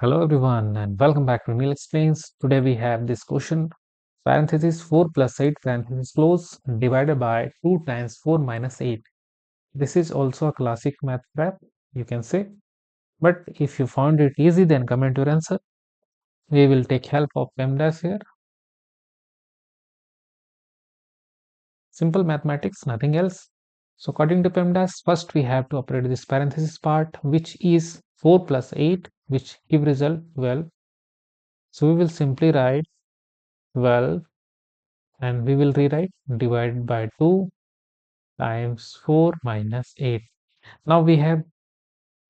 Hello everyone and welcome back to Neil Explains. Today we have this question parenthesis 4 plus 8 parenthesis close divided by 2 times 4 minus 8. This is also a classic math trap, you can say. But if you found it easy, then comment your answer. We will take help of PEMDAS here. Simple mathematics, nothing else. So according to PEMDAS, first we have to operate this parenthesis part, which is 4 plus 8, which give result 12. So we will simply write 12 and we will rewrite divided by 2 times 4 minus 8. Now we have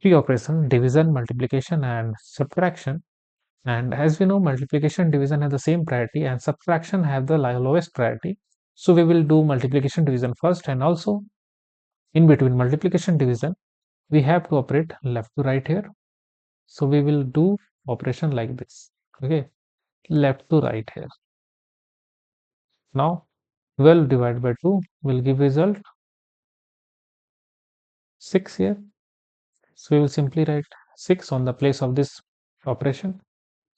three operations: division, multiplication and subtraction. And as we know, multiplication, division have the same priority and subtraction have the lowest priority. So we will do multiplication division first, and also in between multiplication division we have to operate left to right here. So we will do operation like this. Okay, left to right here. Now 12 divided by 2 will give result 6 here. So we will simply write 6 on the place of this operation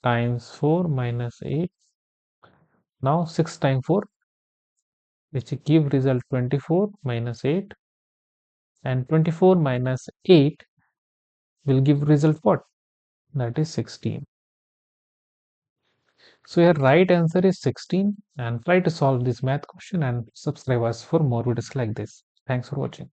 times 4 minus 8. Now 6 times 4, which give result 24 minus 8, and 24 minus 8 will give result what? That is 16. So your right answer is 16, and try to solve this math question and subscribe us for more videos like this. Thanks for watching.